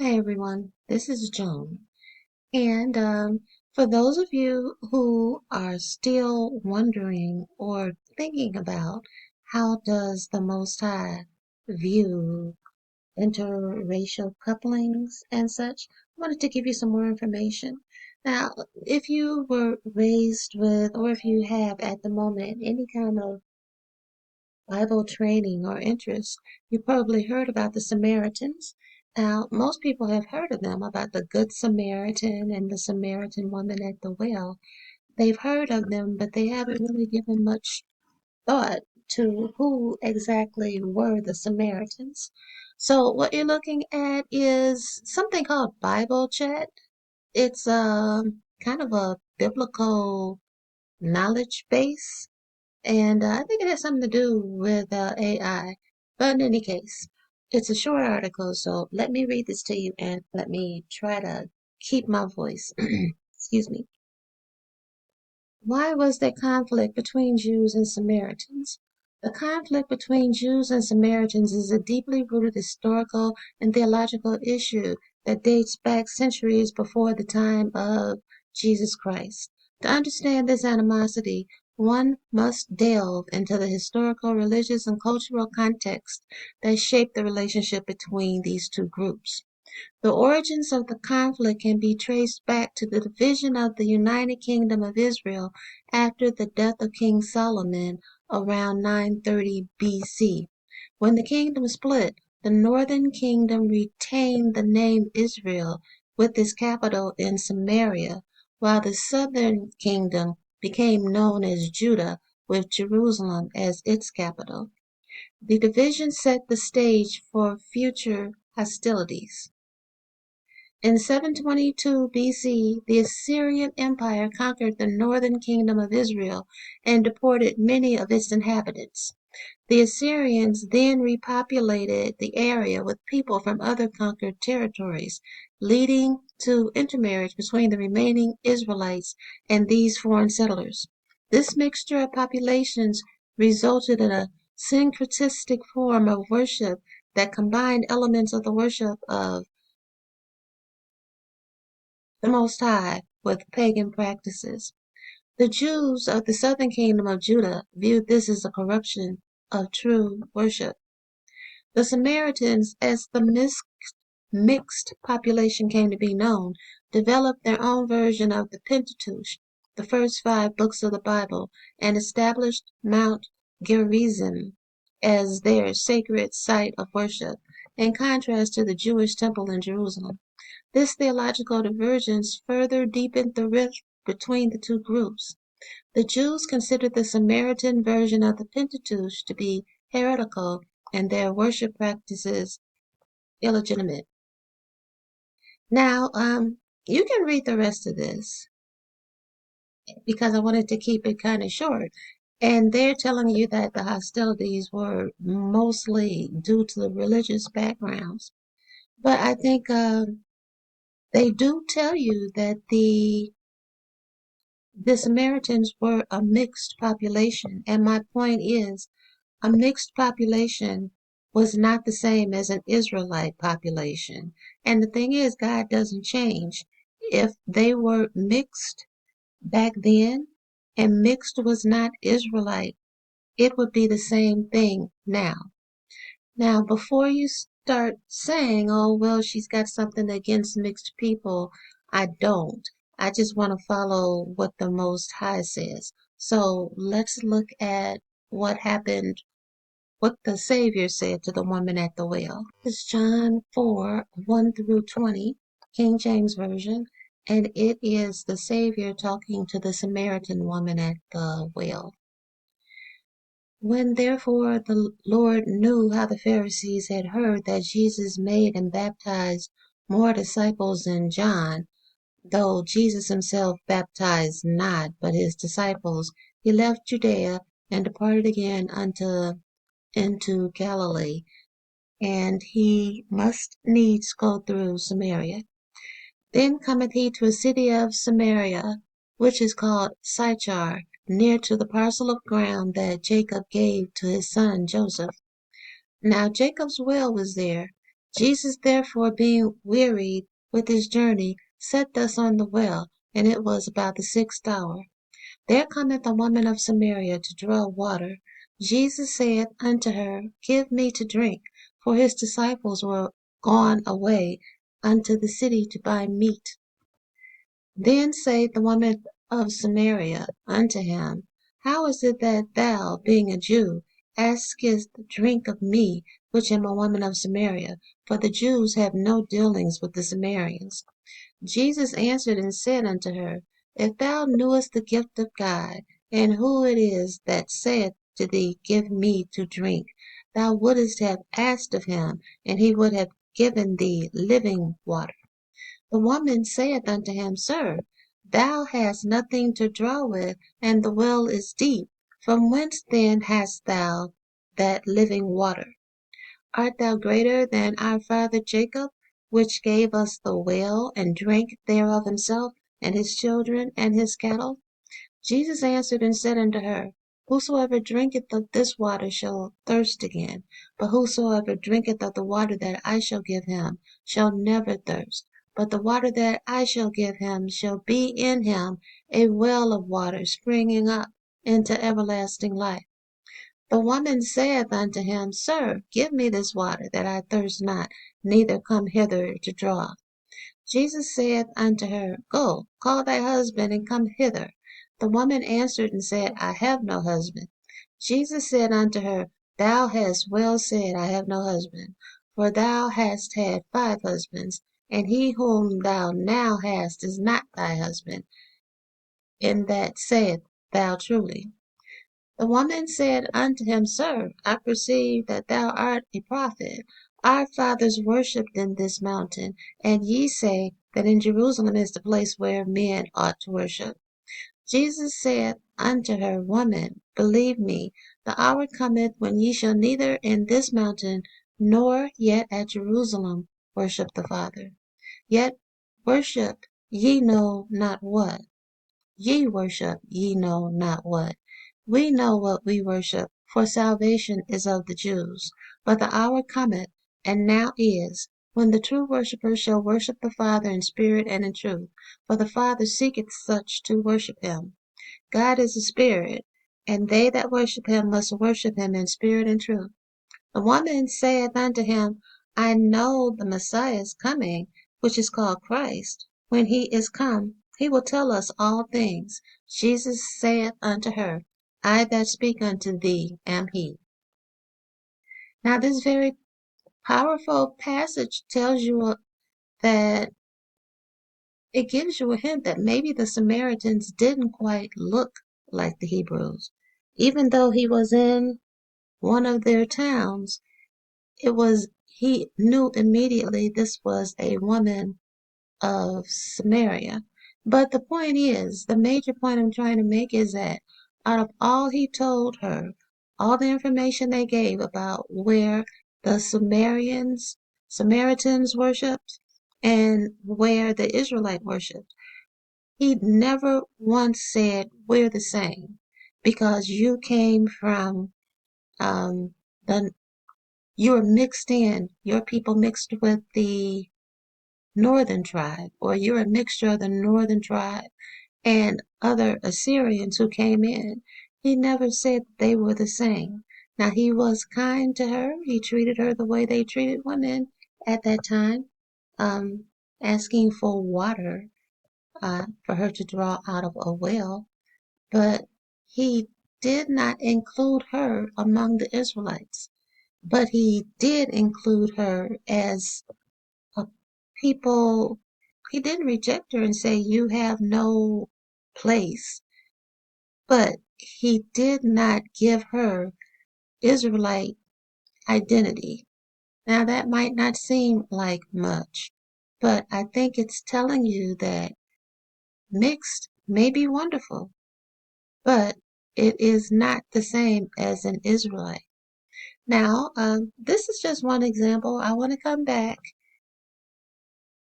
Hi everyone, this is Joan. And for those of you who are still wondering or thinking about how does the Most High view interracial couplings and such, I wanted to give you some more information. Now, if you were raised with, or if you have at the moment any kind of Bible training or interest, you probably heard about the Samaritans. Now, most people have heard of them, about the Good Samaritan and the Samaritan woman at the well. They've heard of them, but they haven't really given much thought to who exactly were the Samaritans. So, what you're looking at is something called Bible Chat. It's kind of a biblical knowledge base and I think it has something to do with AI. But in any case, it's a short article, so let me read this to you and let me try to keep my voice. Excuse me. Why was there conflict between Jews and Samaritans? The conflict between Jews and Samaritans is a deeply rooted historical and theological issue that dates back centuries before the time of Jesus Christ. To understand this animosity, one must delve into the historical, religious, and cultural context that shaped the relationship between these two groups. The origins of the conflict can be traced back to the division of the United Kingdom of Israel after the death of King Solomon around 930 BC. When the kingdom split, the northern kingdom retained the name Israel with its capital in Samaria, while the southern kingdom became known as Judah with Jerusalem as its capital. The division set the stage for future hostilities. In 722 BC, the Assyrian Empire conquered the northern kingdom of Israel and deported many of its inhabitants. The Assyrians then repopulated the area with people from other conquered territories, leading to intermarriage between the remaining Israelites and these foreign settlers. This mixture of populations resulted in a syncretistic form of worship that combined elements of the worship of the Most High with pagan practices. The Jews of the southern kingdom of Judah viewed this as a corruption of true worship. The Samaritans, as the mixed population came to be known, developed their own version of the Pentateuch, the first five books of the Bible, and established Mount Gerizim as their sacred site of worship, in contrast to the Jewish temple in Jerusalem. This theological divergence further deepened the rift between the two groups. The Jews considered the Samaritan version of the Pentateuch to be heretical and their worship practices illegitimate. Now, you can read the rest of this because I wanted to keep it kind of short. And they're telling you that the hostilities were mostly due to the religious backgrounds. But I think they do tell you that the Samaritans were a mixed population. And my point is, a mixed population was not the same as an Israelite population. And the thing is, God doesn't change. If they were mixed back then and mixed was not Israelite, it would be the same thing now. Now, before you start saying, oh, well, she's got something against mixed people, I don't. I just want to follow what the Most High says. So let's look at what happened, what the Savior said to the woman at the well. It's John 4, 1 through 20, King James Version, and it is the Savior talking to the Samaritan woman at the well. When therefore the Lord knew how the Pharisees had heard that Jesus made and baptized more disciples than John, though Jesus himself baptized not, but his disciples, he left Judea and departed again into Galilee, and he must needs go through Samaria. Then cometh he to a city of Samaria, which is called Sychar, near to the parcel of ground that Jacob gave to his son Joseph. Now Jacob's well was there, Jesus therefore, being wearied with his journey, sat thus on the well, and it was about the 6th hour. There cometh a woman of Samaria to draw water. Jesus saith unto her, Give me to drink. For his disciples were gone away unto the city to buy meat. Then saith the woman of Samaria unto him, How is it that thou, being a Jew, askest drink of me, which am a woman of Samaria? For the Jews have no dealings with the Samaritans. Jesus answered and said unto her, If thou knewest the gift of God, and who it is that saith to thee, Give me to drink, thou wouldest have asked of him, and he would have given thee living water. The woman saith unto him, Sir, thou hast nothing to draw with, and the well is deep. From whence then hast thou that living water? Art thou greater than our father Jacob, which gave us the well, and drank thereof himself, and his children, and his cattle? Jesus answered and said unto her, Whosoever drinketh of this water shall thirst again, but whosoever drinketh of the water that I shall give him shall never thirst. But the water that I shall give him shall be in him a well of water springing up into everlasting life. The woman saith unto him, Sir, give me this water, that I thirst not, neither come hither to draw. Jesus saith unto her, Go, call thy husband, and come hither. The woman answered and said, I have no husband. Jesus said unto her, Thou hast well said, I have no husband. For thou hast had 5 husbands, and he whom thou now hast is not thy husband. In that saith thou truly. The woman said unto him, Sir, I perceive that thou art a prophet. Our fathers worshipped in this mountain, and ye say that in Jerusalem is the place where men ought to worship. Jesus saith unto her, Woman, believe me, the hour cometh when ye shall neither in this mountain nor yet at Jerusalem worship the Father. Yet worship ye know not what. Ye worship ye know not what. We know what we worship, for salvation is of the Jews. But the hour cometh, and now is, when the true worshippers shall worship the Father in spirit and in truth, for the Father seeketh such to worship him. God is a spirit, and they that worship him must worship him in spirit and truth. The woman saith unto him, I know the Messiah is coming, which is called Christ. When he is come, he will tell us all things. Jesus saith unto her, I that speak unto thee am he. Now, this very powerful passage tells you that it gives you a hint that maybe the Samaritans didn't quite look like the Hebrews. Even though he was in one of their towns, he knew immediately this was a woman of Samaria. But the major point I'm trying to make is that out of all he told her, all the information they gave about where the Samaritans worshipped and where the Israelite worshipped, he never once said we're the same because you came from the you were mixed in, your people mixed with the northern tribe, or you're a mixture of the northern tribe and other Assyrians who came in. He never said they were the same. Now, he was kind to her. He treated her the way they treated women at that time, um, asking for water for her to draw out of a well. But he did not include her among the Israelites. But he did include her as a people. He didn't reject her and say, You have no place. But he did not give her Israelite identity. Now, that might not seem like much, but I think it's telling you that mixed may be wonderful, but it is not the same as an Israelite. Now, this is just one example. I want to come back,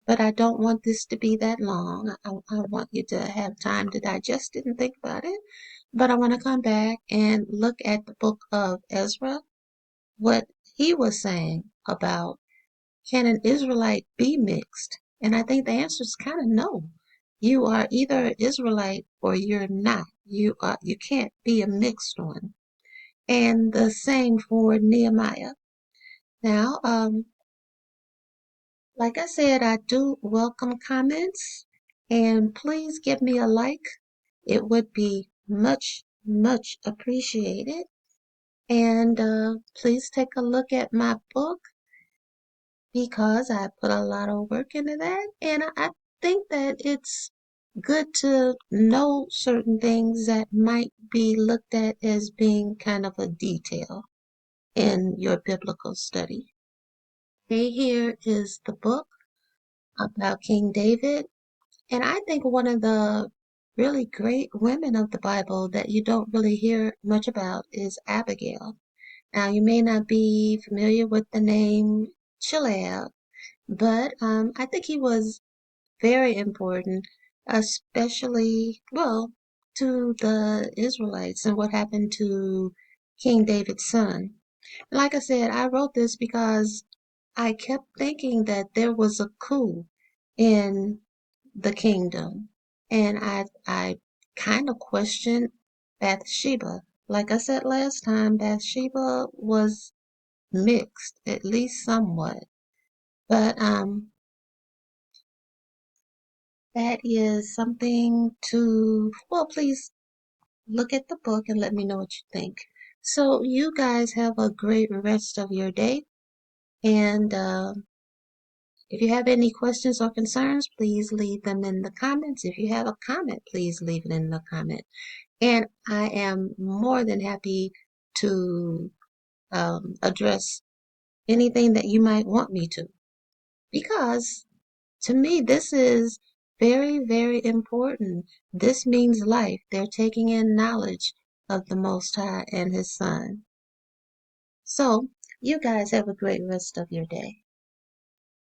but I don't want this to be that long. I want you to have time to digest it and think about it. But I want to come back and look at the book of Ezra, what he was saying about can an Israelite be mixed? And I think the answer is kind of no. You are either an Israelite or you're not. You can't be a mixed one. And the same for Nehemiah. Now, like I said, I do welcome comments, and please give me a like. It would be much, much appreciated. And please take a look at my book because I put a lot of work into that. And I think that it's good to know certain things that might be looked at as being kind of a detail in your biblical study. Okay, here is the book about King David. And I think one of the really great women of the Bible that you don't really hear much about is Abigail. Now, you may not be familiar with the name Chileab, but I think he was very important, especially, well, to the Israelites and what happened to King David's son. Like I said, I wrote this because I kept thinking that there was a coup in the kingdom, and I kind of questioned Bathsheba. Like I said last time, Bathsheba was mixed, at least somewhat. But that is something to, well, please look at the book and let me know what you think. So you guys have a great rest of your day, and if you have any questions or concerns, please leave them in the comments. If you have a comment, please leave it in the comment. And I am more than happy to address anything that you might want me to. Because to me, this is very, very important. This means life. They're taking in knowledge of the Most High and His Son. So, you guys have a great rest of your day.